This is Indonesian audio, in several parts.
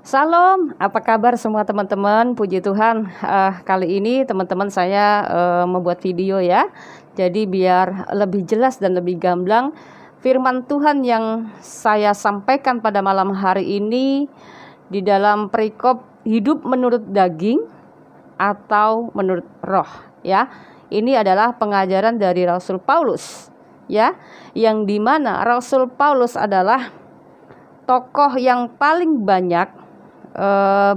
Salam, apa kabar semua teman-teman? Puji Tuhan, kali ini teman-teman saya membuat video ya. Jadi biar lebih jelas dan lebih gamblang firman Tuhan yang saya sampaikan pada malam hari ini di dalam perikop hidup menurut daging atau menurut roh ya. Ini adalah pengajaran dari Rasul Paulus ya, yang dimana Rasul Paulus adalah tokoh yang paling banyak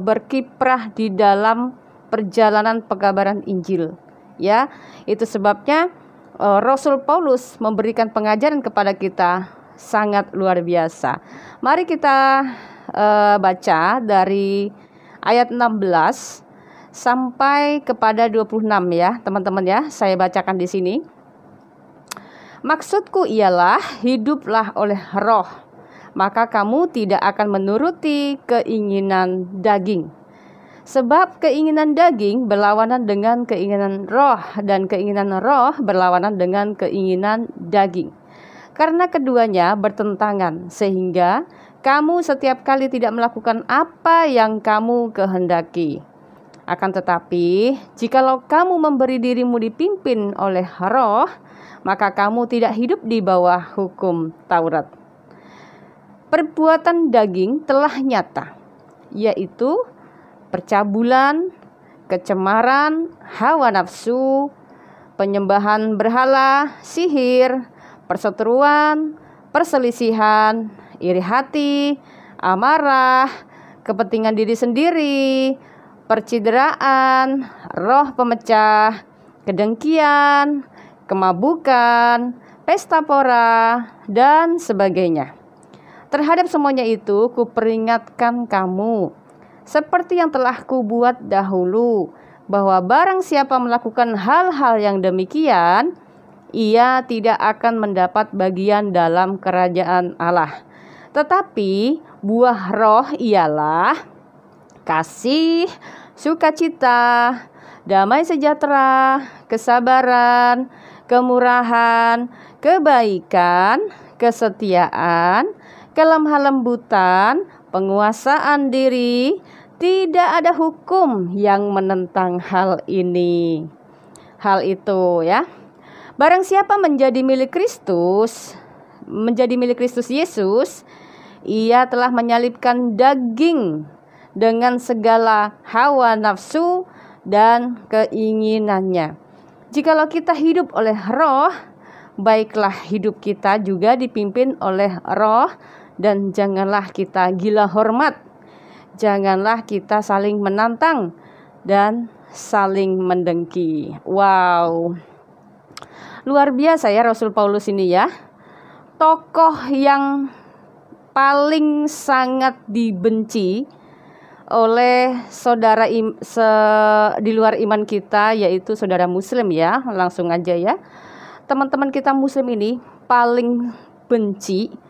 berkiprah di dalam perjalanan pengabaran Injil ya. Itu sebabnya Rasul Paulus memberikan pengajaran kepada kita sangat luar biasa. Mari kita baca dari ayat 16 sampai kepada 26 ya, teman-teman ya. Saya bacakan di sini. Maksudku ialah hiduplah oleh roh, maka kamu tidak akan menuruti keinginan daging. Sebab keinginan daging berlawanan dengan keinginan roh, dan keinginan roh berlawanan dengan keinginan daging. Karena keduanya bertentangan, sehingga kamu setiap kali tidak melakukan apa yang kamu kehendaki. Akan tetapi, jikalau kamu memberi dirimu dipimpin oleh roh, maka kamu tidak hidup di bawah hukum Taurat. Perbuatan daging telah nyata, yaitu percabulan, kecemaran, hawa nafsu, penyembahan berhala, sihir, perseteruan, perselisihan, iri hati, amarah, kepentingan diri sendiri, percideraan, roh pemecah, kedengkian, kemabukan, pesta pora, dan sebagainya. Terhadap semuanya itu kuperingatkan kamu, seperti yang telah kubuat dahulu, bahwa barang siapa melakukan hal-hal yang demikian, ia tidak akan mendapat bagian dalam kerajaan Allah. Tetapi buah roh ialah kasih, sukacita, damai sejahtera, kesabaran, kemurahan, kebaikan, kesetiaan, kelemah lembutan, penguasaan diri. Tidak ada hukum yang menentang hal ini. Hal itu ya. Barang siapa menjadi milik Kristus Yesus, ia telah menyalibkan daging dengan segala hawa nafsu dan keinginannya. Jikalau kita hidup oleh roh, baiklah hidup kita juga dipimpin oleh roh. Dan janganlah kita gila hormat, janganlah kita saling menantang dan saling mendengki. Wow, luar biasa ya Rasul Paulus ini ya. Tokoh yang paling sangat dibenci oleh saudara di luar iman kita, yaitu saudara muslim ya. Langsung aja ya, teman-teman kita muslim ini paling benci.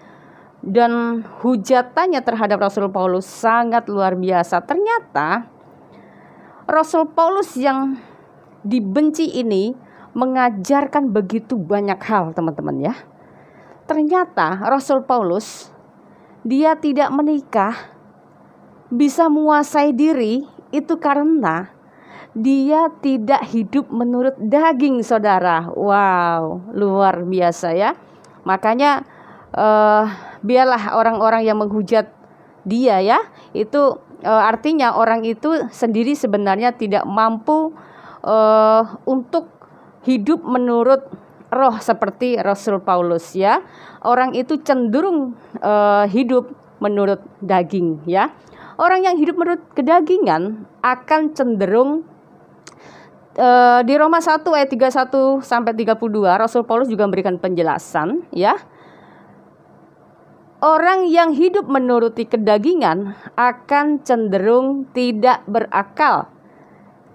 Dan hujatannya terhadap Rasul Paulus sangat luar biasa. Ternyata Rasul Paulus yang dibenci ini mengajarkan begitu banyak hal, teman-teman ya. Ternyata Rasul Paulus, dia tidak menikah, bisa menguasai diri, itu karena dia tidak hidup menurut daging, saudara. Wow, luar biasa ya. Makanya biarlah orang-orang yang menghujat dia ya, itu artinya orang itu sendiri sebenarnya tidak mampu untuk hidup menurut roh seperti Rasul Paulus ya. Orang itu cenderung hidup menurut daging ya. Orang yang hidup menurut kedagingan akan cenderung di Roma 1 ayat 31 sampai 32 Rasul Paulus juga memberikan penjelasan ya. Orang yang hidup menuruti kedagingan akan cenderung tidak berakal,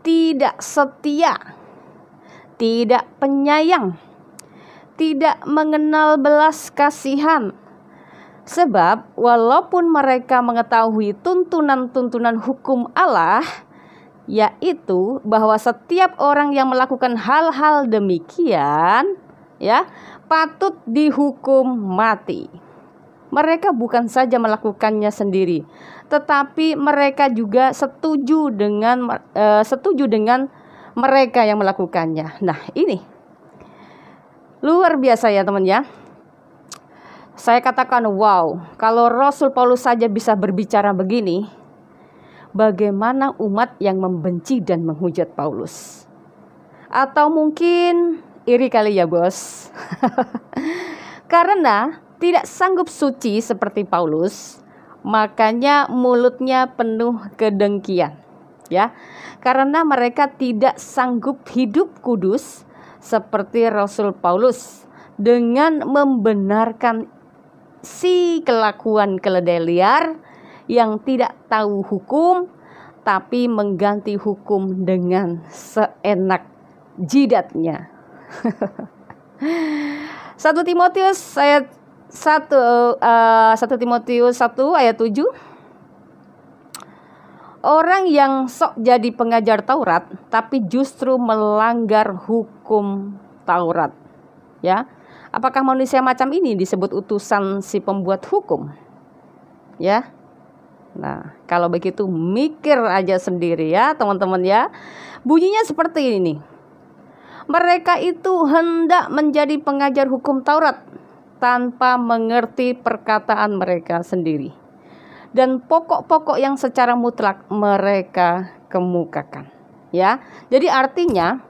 tidak setia, tidak penyayang, tidak mengenal belas kasihan. Sebab walaupun mereka mengetahui tuntunan-tuntunan hukum Allah, yaitu bahwa setiap orang yang melakukan hal-hal demikian ya patut dihukum mati. Mereka bukan saja melakukannya sendiri, tetapi mereka juga setuju dengan mereka yang melakukannya. Nah, ini luar biasa ya teman ya. Saya katakan wow, kalau Rasul Paulus saja bisa berbicara begini, bagaimana umat yang membenci dan menghujat Paulus? Atau mungkin iri kali ya bos. Karena tidak sanggup suci seperti Paulus, makanya mulutnya penuh kedengkian. Ya, karena mereka tidak sanggup hidup kudus seperti Rasul Paulus dengan membenarkan si kelakuan keledai liar yang tidak tahu hukum, tapi mengganti hukum dengan seenak jidatnya. 1 Timotius ayat 1 Timotius 1 ayat 7. Orang yang sok jadi pengajar Taurat tapi justru melanggar hukum Taurat. Ya. Apakah manusia macam ini disebut utusan si pembuat hukum? Ya. Nah, kalau begitu mikir aja sendiri ya, teman-teman ya. Bunyinya seperti ini. Mereka itu hendak menjadi pengajar hukum Taurat tanpa mengerti perkataan mereka sendiri dan pokok-pokok yang secara mutlak mereka kemukakan. Ya. Jadi artinya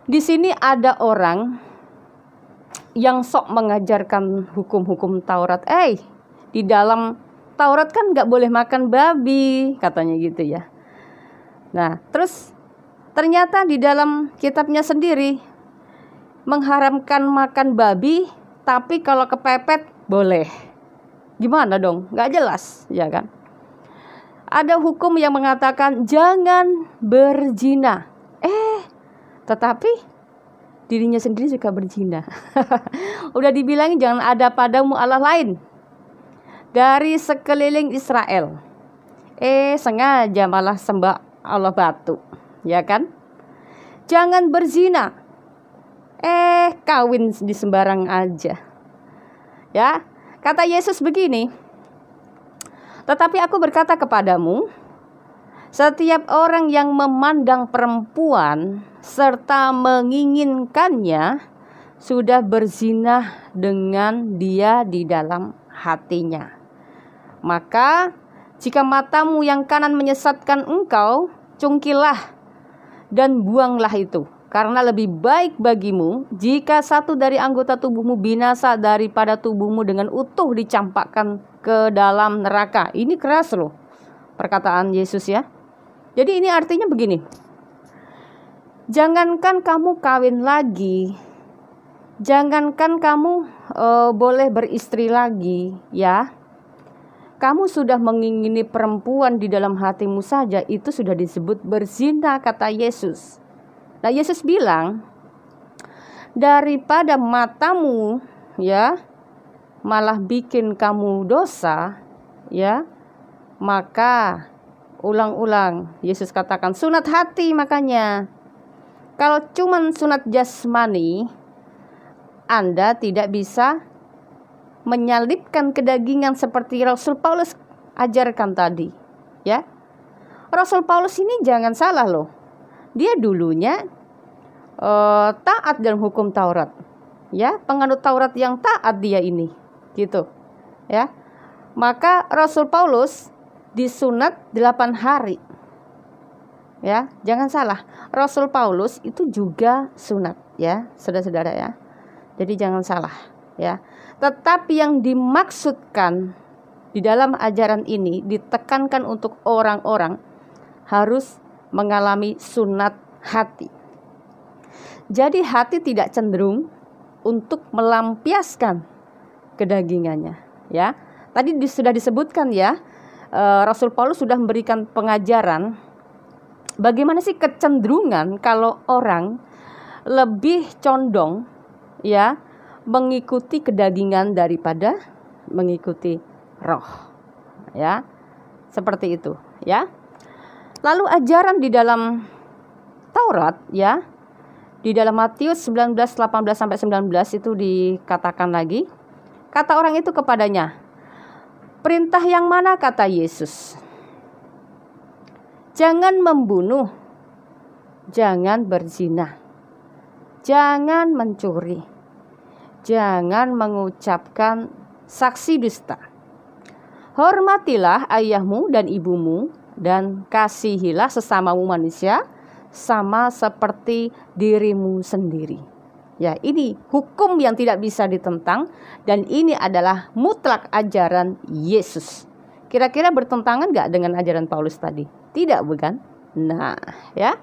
di sini ada orang yang sok mengajarkan hukum-hukum Taurat. Di dalam Taurat kan nggak boleh makan babi, katanya gitu ya. Nah, terus ternyata di dalam kitabnya sendiri mengharamkan makan babi, tapi kalau kepepet boleh. Gimana dong? Nggak jelas, ya kan? Ada hukum yang mengatakan jangan berzina. Tetapi dirinya sendiri suka berzina. Udah dibilangin jangan ada padamu Allah lain dari sekeliling Israel. Sengaja malah sembah Allah batu, ya kan? Jangan berzina. Kawin di sembarang aja. Ya, kata Yesus begini. Tetapi aku berkata kepadamu, setiap orang yang memandang perempuan serta menginginkannya sudah berzina dengan dia di dalam hatinya. Maka jika matamu yang kanan menyesatkan engkau, cungkilah dan buanglah itu. Karena lebih baik bagimu jika satu dari anggota tubuhmu binasa daripada tubuhmu dengan utuh dicampakkan ke dalam neraka. Ini keras loh perkataan Yesus ya. Jadi ini artinya begini. Jangankan kamu kawin lagi, jangankan kamu boleh beristri lagi, ya. Kamu sudah mengingini perempuan di dalam hatimu saja, itu sudah disebut berzina, kata Yesus. Nah, Yesus bilang, daripada matamu, ya, malah bikin kamu dosa, ya, maka ulang-ulang Yesus katakan sunat hati. Makanya kalau cuman sunat jasmani, Anda tidak bisa menyalibkan kedagingan seperti Rasul Paulus ajarkan tadi, ya. Rasul Paulus ini jangan salah loh. Dia dulunya taat dalam hukum Taurat, ya, penganut Taurat yang taat dia ini, gitu, ya. Maka Rasul Paulus disunat 8 hari. Ya, jangan salah. Rasul Paulus itu juga sunat, ya, saudara-saudara ya. Jadi jangan salah, ya. Tetapi yang dimaksudkan di dalam ajaran ini ditekankan untuk orang-orang harus mengalami sunat hati. Jadi hati tidak cenderung untuk melampiaskan kedagingannya, ya. Tadi sudah disebutkan ya, Rasul Paulus sudah memberikan pengajaran bagaimana sih kecenderungan kalau orang lebih condong, ya, mengikuti kedagingan daripada mengikuti roh, ya, seperti itu, ya. Lalu ajaran di dalam Taurat, ya, di dalam Matius 19:18-19 itu dikatakan lagi, kata orang itu kepadanya, Perintah yang mana kata Yesus? Jangan membunuh, jangan berzina, jangan mencuri, jangan mengucapkan saksi dusta. Hormatilah ayahmu dan ibumu, dan kasihilah sesamamu manusia sama seperti dirimu sendiri. Ya, ini hukum yang tidak bisa ditentang, dan ini adalah mutlak ajaran Yesus. Kira-kira bertentangan gak dengan ajaran Paulus tadi? Tidak, bukan? Nah, ya.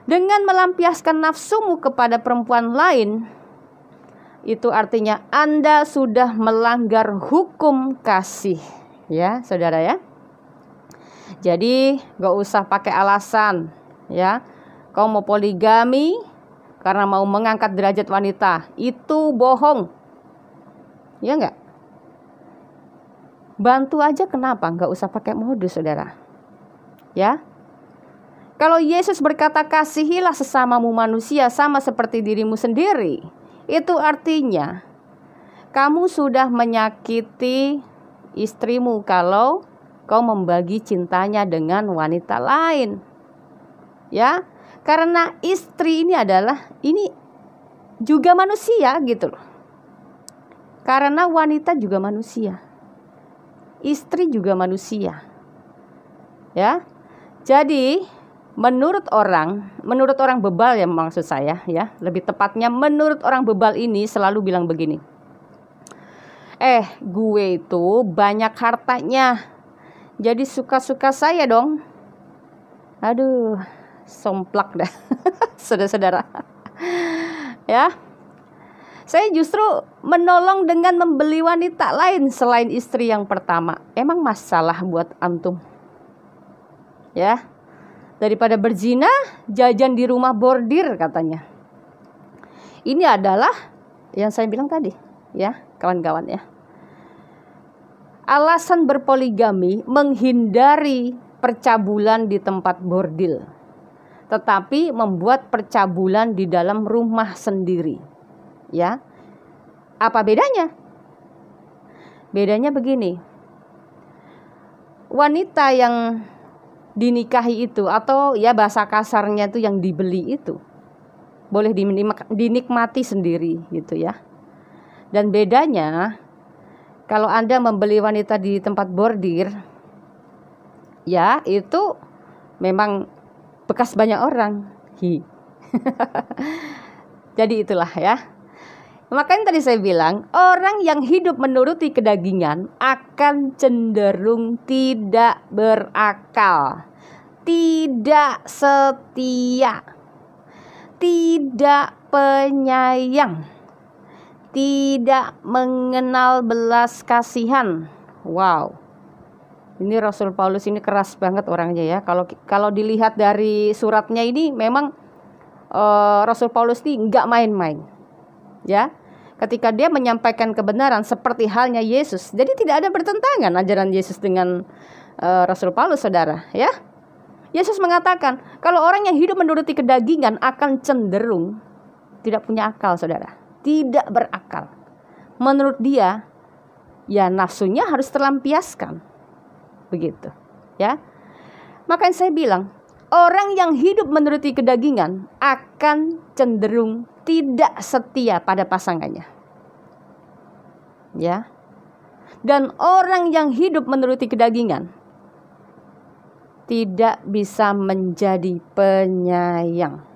Dengan melampiaskan nafsumu kepada perempuan lain, itu artinya Anda sudah melanggar hukum kasih. Ya, saudara ya. Jadi, gak usah pakai alasan. Ya, kau mau poligami karena mau mengangkat derajat wanita, itu bohong. Ya enggak? Bantu aja, kenapa? Enggak usah pakai modus, saudara. Ya. Kalau Yesus berkata kasihilah sesamamu manusia sama seperti dirimu sendiri, itu artinya kamu sudah menyakiti istrimu kalau kau membagi cintanya dengan wanita lain. Ya. Karena istri ini juga manusia gitu loh. Karena wanita juga manusia. Istri juga manusia. Ya. Jadi menurut orang bebal ya, maksud saya ya. Lebih tepatnya menurut orang bebal ini selalu bilang begini. Gue itu banyak hartanya. Jadi suka-suka saya dong. Aduh, somplak dah. Saudara-saudara. Ya. Saya justru menolong dengan membeli wanita lain selain istri yang pertama. Emang masalah buat antum? Ya. Daripada berzina, jajan di rumah bordir katanya. Ini adalah yang saya bilang tadi, ya, kawan-kawan ya. Alasan berpoligami menghindari percabulan di tempat bordil, tetapi membuat percabulan di dalam rumah sendiri. Ya. Apa bedanya? Bedanya begini. Wanita yang dinikahi itu, atau ya bahasa kasarnya itu yang dibeli itu, boleh dinikmati sendiri gitu ya. Dan bedanya kalau Anda membeli wanita di tempat bordir, ya itu memang bekas banyak orang. Jadi itulah ya. Makanya tadi saya bilang, orang yang hidup menuruti kedagingan akan cenderung tidak berakal, tidak setia, tidak penyayang, tidak mengenal belas kasihan. Wow. Ini Rasul Paulus ini keras banget orangnya ya. Kalau dilihat dari suratnya ini memang Rasul Paulus ini nggak main-main. Ya, ketika dia menyampaikan kebenaran seperti halnya Yesus, jadi tidak ada bertentangan ajaran Yesus dengan Rasul Paulus, saudara. Ya, Yesus mengatakan kalau orang yang hidup menuruti kedagingan akan cenderung tidak punya akal, saudara, tidak berakal. Menurut dia, ya nafsunya harus terlampiaskan, begitu. Ya, makanya saya bilang orang yang hidup menuruti kedagingan akan cenderung tidak setia pada pasangannya. Ya. Dan orang yang hidup menuruti kedagingan tidak bisa menjadi penyayang.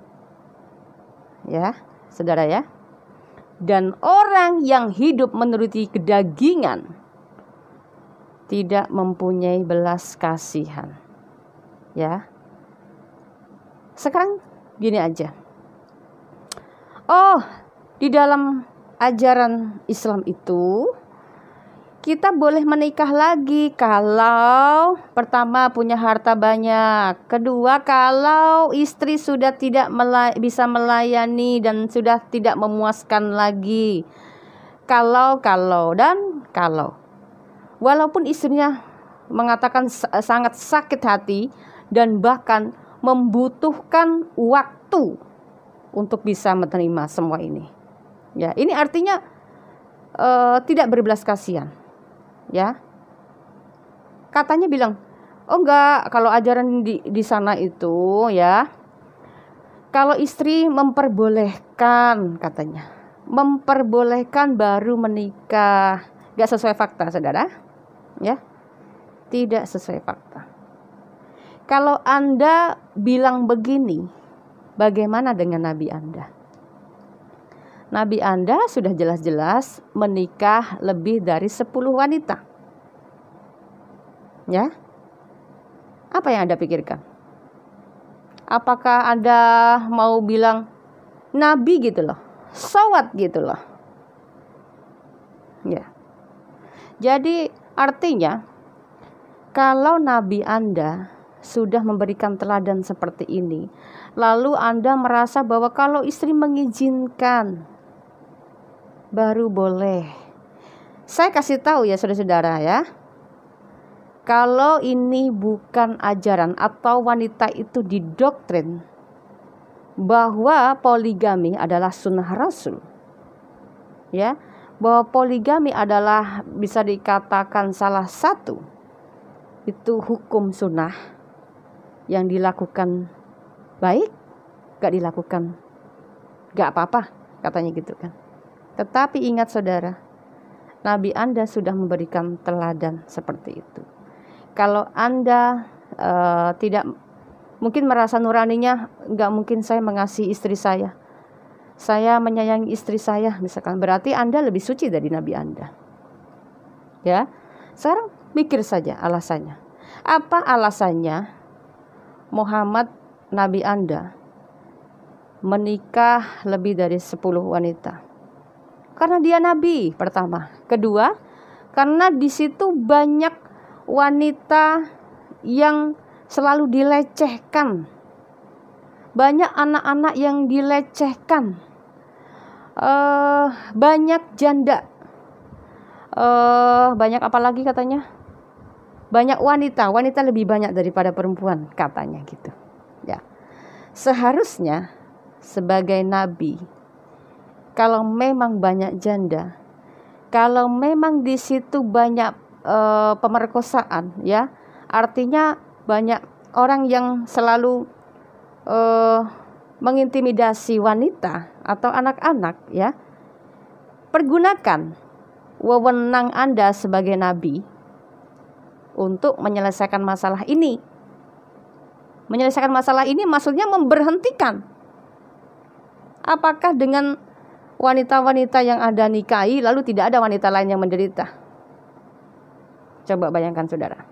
Ya, saudara ya. Dan orang yang hidup menuruti kedagingan tidak mempunyai belas kasihan. Ya. Sekarang gini aja. Di dalam ajaran Islam itu kita boleh menikah lagi kalau pertama punya harta banyak, kedua kalau istri sudah tidak bisa melayani dan sudah tidak memuaskan lagi, kalau walaupun istrinya mengatakan sangat sakit hati dan bahkan membutuhkan waktu untuk bisa menerima semua ini. Ya, ini artinya tidak berbelas kasihan. Ya. katanya bilang, oh enggak, kalau ajaran di sana itu ya, kalau istri memperbolehkan, katanya, memperbolehkan baru menikah. Enggak sesuai fakta, saudara, ya, tidak sesuai fakta. Kalau Anda bilang begini, bagaimana dengan Nabi Anda? Nabi Anda sudah jelas-jelas menikah lebih dari 10 wanita. Ya. Apa yang Anda pikirkan? Apakah Anda mau bilang Nabi gitu loh, sawat gitu loh? Ya. Jadi artinya kalau Nabi Anda sudah memberikan teladan seperti ini, lalu Anda merasa bahwa kalau istri mengizinkan baru boleh. Saya kasih tahu ya saudara-saudara ya, kalau ini bukan ajaran atau wanita itu didoktrin bahwa poligami adalah sunnah Rasul, ya, bahwa poligami adalah bisa dikatakan salah satu itu hukum sunnah yang dilakukan baik, gak dilakukan gak apa-apa, katanya gitu kan. Tetapi ingat saudara, Nabi Anda sudah memberikan teladan seperti itu. Kalau Anda tidak mungkin merasa nuraninya, gak mungkin saya mengasihi istri saya menyayangi istri saya misalkan, berarti Anda lebih suci dari Nabi Anda. Ya, sekarang mikir saja alasannya. Apa alasannya Muhammad Nabi Anda menikah lebih dari 10 wanita? Karena dia Nabi pertama. Kedua, karena di situ banyak wanita yang selalu dilecehkan. Banyak anak-anak yang dilecehkan. Banyak janda. Banyak apa lagi katanya? Banyak wanita lebih banyak daripada perempuan, katanya gitu. Ya. Seharusnya sebagai nabi, kalau memang banyak janda, kalau memang di situ banyak pemerkosaan, ya, artinya banyak orang yang selalu mengintimidasi wanita atau anak-anak, ya, pergunakan wewenang Anda sebagai nabi untuk menyelesaikan masalah ini. Menyelesaikan masalah ini maksudnya memberhentikan. Apakah dengan wanita-wanita yang Anda nikahi lalu tidak ada wanita lain yang menderita? Coba bayangkan saudara.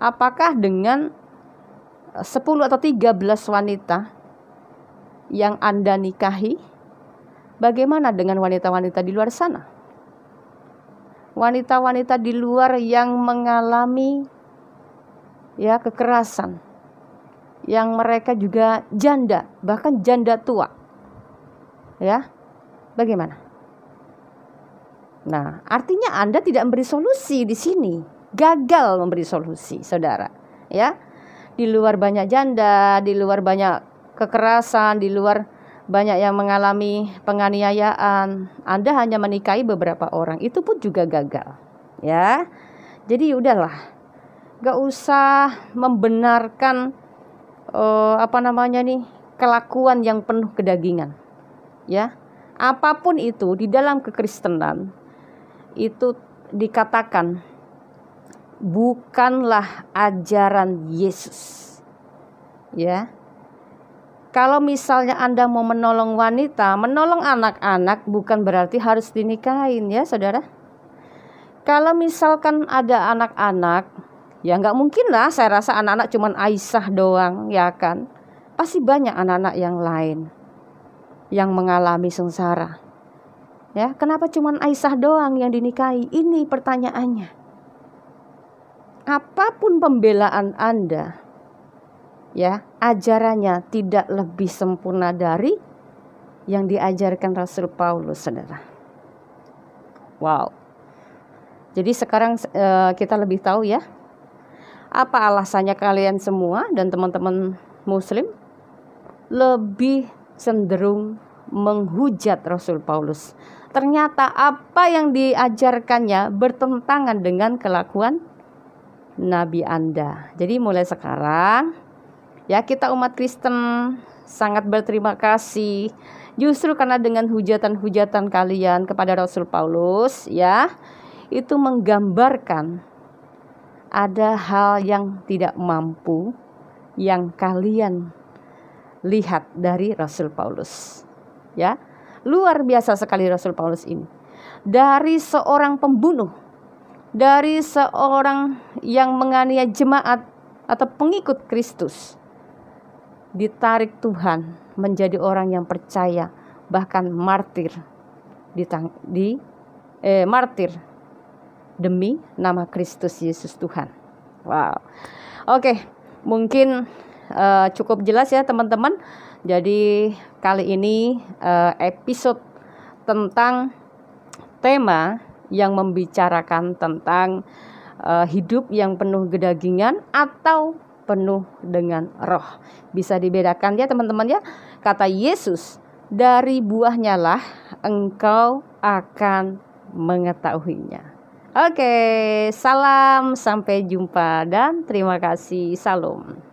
Apakah dengan 10 atau 13 wanita yang Anda nikahi, bagaimana dengan wanita-wanita di luar sana? Wanita-wanita di luar yang mengalami ya kekerasan, yang mereka juga janda, bahkan janda tua, ya, bagaimana? Nah, artinya Anda tidak memberi solusi di sini, gagal memberi solusi, saudara, ya. Di luar banyak janda, di luar banyak kekerasan, di luar banyak yang mengalami penganiayaan, Anda hanya menikahi beberapa orang, itu pun juga gagal, ya. Jadi udahlah, gak usah membenarkan kelakuan yang penuh kedagingan, ya. Apapun itu di dalam kekristenan itu dikatakan bukanlah ajaran Yesus, ya. Kalau misalnya Anda mau menolong wanita, menolong anak-anak bukan berarti harus dinikahin, ya saudara. Kalau misalkan ada anak-anak, ya nggak mungkin lah, saya rasa anak-anak cuman Aisyah doang, ya kan. Pasti banyak anak-anak yang lain yang mengalami sengsara. Ya, kenapa cuman Aisyah doang yang dinikahi? Ini pertanyaannya. Apapun pembelaan Anda, ya, ajarannya tidak lebih sempurna dari yang diajarkan Rasul Paulus, saudara. Wow. Jadi sekarang kita lebih tahu ya, apa alasannya kalian semua dan teman-teman muslim lebih cenderung menghujat Rasul Paulus. Ternyata apa yang diajarkannya bertentangan dengan kelakuan Nabi Anda. Jadi mulai sekarang ya, kita umat Kristen sangat berterima kasih justru karena dengan hujatan-hujatan kalian kepada Rasul Paulus ya, itu menggambarkan ada hal yang tidak mampu yang kalian lihat dari Rasul Paulus. Ya, luar biasa sekali Rasul Paulus ini. Dari seorang pembunuh, dari seorang yang menganiaya jemaat atau pengikut Kristus, ditarik Tuhan menjadi orang yang percaya, bahkan martir martir demi nama Kristus Yesus Tuhan. Wow. Oke, mungkin cukup jelas ya teman-teman. Jadi kali ini episode tentang tema yang membicarakan tentang hidup yang penuh kedagingan atau penuh dengan roh. Bisa dibedakan ya teman-teman ya. Kata Yesus, dari buahnya lah engkau akan mengetahuinya. Oke, salam, sampai jumpa dan terima kasih. Salam.